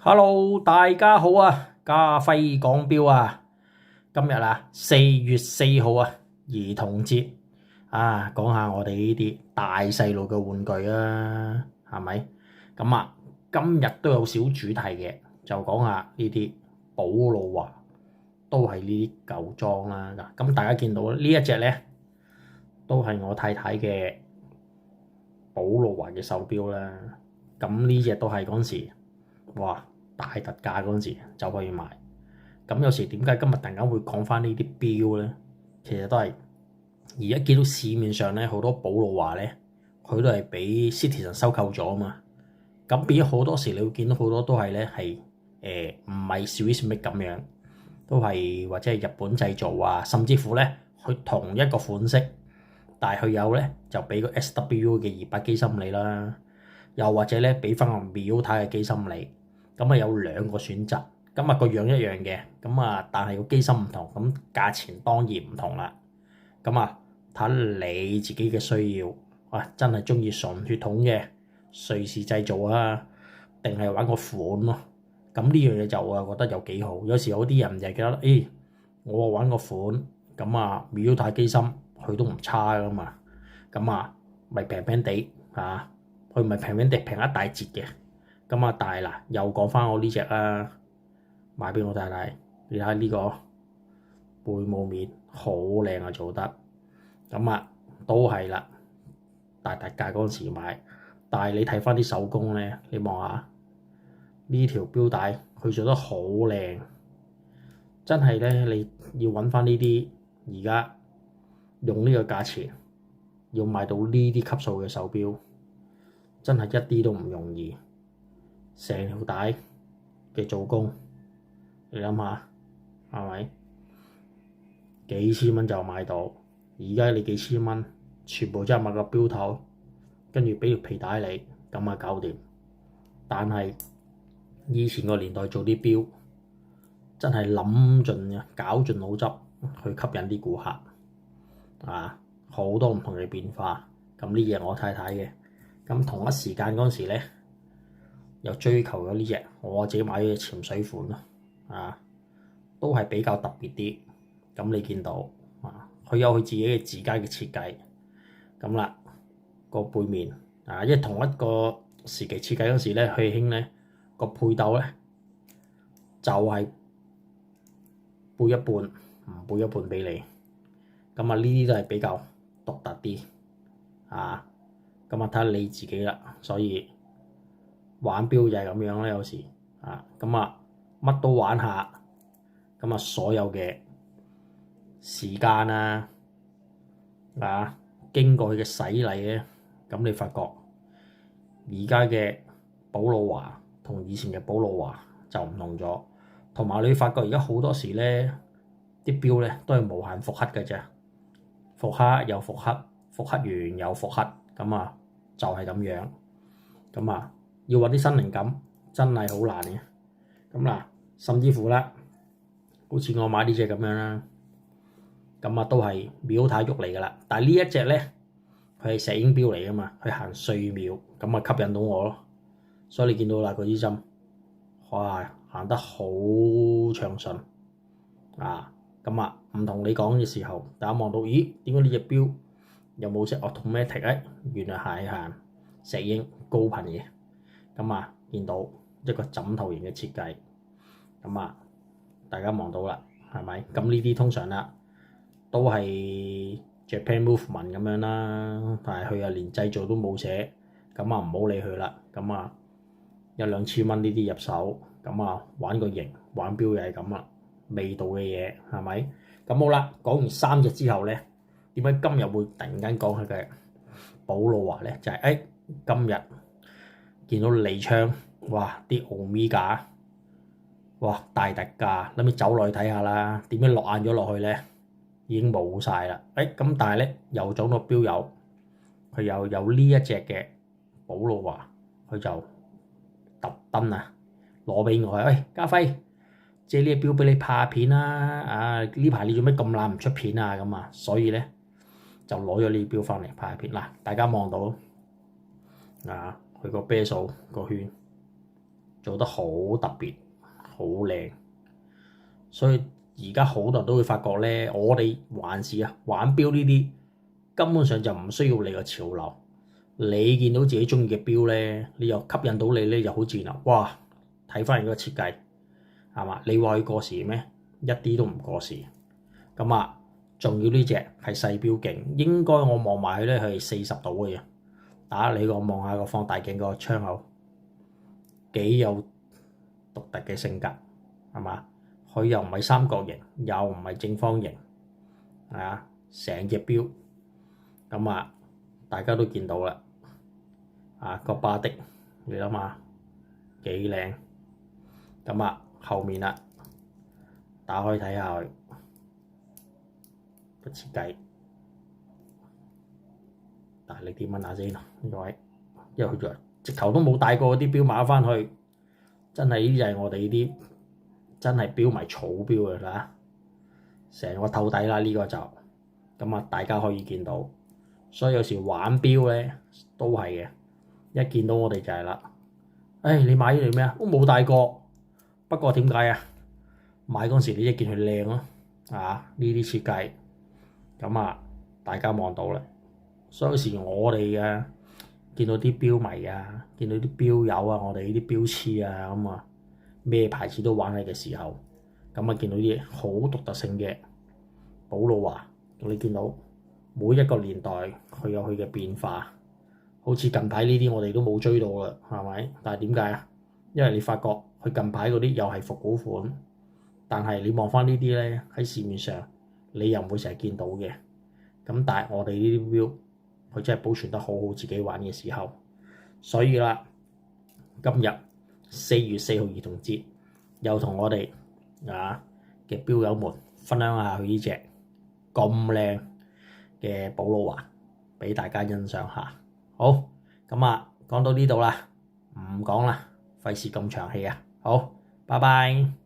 Hello，大家好啊！家輝講錶啊，今日啊4月4號啊，兒童節啊，講下我哋呢啲大細路嘅玩具啊，係咪？咁啊，今日都有小主題嘅，就講下呢啲寶路華，都係呢啲舊裝啦。嗱，咁大家見到呢一隻咧，都係我太太嘅寶路華嘅手錶啦。咁呢隻都係嗰陣時，哇！大特價嗰陣時就可以買。咁有時點解今日突然間會講翻呢啲錶咧？其實都係而家見到市面上咧好多寶路華咧，佢都係俾 Citizen 收購咗啊嘛。咁變咗好多時，你會見到好多都係咧係唔係 Swiss make 咁樣，都係或者係日本製造啊，甚至乎咧佢同一個款式，但係佢有咧就俾個 SW 嘅200機芯你啦，又或者咧俾翻個 Miyota 嘅機芯你。咁啊有兩個選擇，咁啊個樣一樣嘅，咁啊但係個機芯唔同，咁價錢當然唔同啦。咁啊睇你自己嘅需要，哇真係中意純血統嘅瑞士製造啊，定係玩個款咯。咁呢樣嘢就我又覺得有幾好。有時有啲人就係覺得，我玩個款，咁啊Miyota機芯佢都唔差噶嘛，咁啊咪平平地嚇，佢唔係平平地平一大截嘅。咁啊，但係嗱，又講翻我呢隻啦，買俾我太太，你睇下呢個背霧面好靚啊，做得咁啊，都係啦，大特價嗰陣時買，但係你睇翻啲手工咧，你望下呢條錶帶，佢做得好靚，真係咧，你要揾翻呢啲而家用呢個價錢要買到呢啲級數嘅手錶，真係一啲都唔容易。成條帶嘅做工，你諗下係咪？幾千蚊就買到，而家你幾千蚊，全部真係買個錶頭，跟住俾條皮帶你，咁啊搞掂。但係以前個年代做啲錶，真係諗盡嘅，搞盡腦汁去吸引啲顧客啊，好多唔同嘅變化。咁呢嘢我太太嘅，咁同一時間嗰陣時咧。又追求咗呢隻，我自己買咗隻潛水款咯，啊，都係比較特別啲。咁你見到啊，佢有佢自己嘅自家嘅設計。咁啦，個背面啊，因為同一個時期設計嗰時咧，佢興咧個配斗咧就係背一半，唔背一半俾你。咁啊，呢啲都係比較獨特啲啊。咁啊，睇下你自己啦，所以。玩錶就係咁樣啦，有時啊，咁啊乜都玩下，咁啊所有嘅時間啊，經過佢嘅洗禮咧，咁你發覺而家嘅寶路華同以前嘅寶路華就唔同咗，同埋你發覺而家好多時咧啲錶咧都係無限復刻嘅啫，復刻又復刻，復刻完又復刻，咁啊就係咁樣，咁啊。要揾啲新靈感真係好難嘅，咁嗱，甚至乎啦，好似我買呢隻咁樣啦，咁啊都係Miyota喐嚟噶啦，但係呢一隻咧，佢係石英錶嚟噶嘛，佢行碎秒，咁啊吸引到我咯，所以你見到啦嗰支針，哇行得好暢順啊，咁啊唔同你講嘅時候，大家望到，咦點解呢隻錶又冇識 automatic 咧？原來係行石英高頻嘅。咁啊，見到一個枕頭型嘅設計，咁啊，大家望到啦，係咪？咁呢啲通常啦，都係 Japan Movement 咁樣啦，但係佢啊連製造都冇寫，咁啊唔好理佢啦。咁啊1-2千蚊呢啲入手，咁啊玩個型，玩錶又係咁啦，味道嘅嘢係咪？咁好啦，講完3隻之後咧，點解今日會突然間講佢嘅寶路華咧？就係今日。見到利昌，哇！啲Omega，哇！大特價，諗住走落去睇下啦。點樣落眼咗落去咧，已經冇晒啦。咁但係咧又撞到錶友，佢又有呢一隻嘅寶路華，佢就特登啊攞俾我。家輝借呢隻錶俾你拍下片啦。啊呢排你做咩咁懶唔出片啊？咁啊，所以咧就攞咗呢隻錶翻嚟拍下片。嗱，大家望到啊〜佢個啤數個圈做得好特別，好靚。所以而家好多人都會發覺咧，我哋還是玩錶呢啲根本上就唔需要你個潮流。你見到自己中意嘅錶咧，你又吸引到你咧，又好自然。哇！睇翻你個設計係嘛？你話佢過時咩？一啲都唔過時。咁啊，仲要呢隻係細錶鏡，應該我望埋佢咧係40度嘅嘢。你望下個放大鏡個窗口，幾有獨特嘅性格係嘛？佢又唔係三角形，又唔係正方形，成隻錶咁啊，大家都見到啦。個巴的，你諗下幾靚。咁啊，後面啦，打開睇下佢個設計。你點問下先呢位？因為佢就直頭都冇帶過啲錶買翻去，真係呢啲就係我哋呢啲真係錶迷草錶嘅啦，成個透底啦呢個就咁啊，大家可以見到。所以有時玩錶咧都係嘅，一見到我哋就係啦。你買呢嚟咩啊？都冇帶過，不過點解啊？買嗰時你一見佢靚咯，呢啲設計咁啊，大家望到啦。所以有時我哋見到啲錶迷見到啲錶友我哋呢啲錶痴咁啊，咩牌子都玩起嘅時候，咁啊見到啲好獨特性嘅寶路華，你見到每一個年代佢有佢嘅變化，好似近排呢啲我哋都冇追到啦，係咪？但係點解啊？因為你發覺佢近排嗰啲又係復古款，但係你望翻呢啲咧喺市面上，你又唔會成日見到嘅。咁但係我哋呢啲錶，佢真係保存得好好，自己玩嘅時候。所以啦，今日4月4號兒童節，又同我哋嘅錶友們分享下佢呢隻咁靚嘅寶路華俾大家欣賞下。好，咁啊講到呢度啦，唔講啦，費事咁長氣啊。好，拜拜。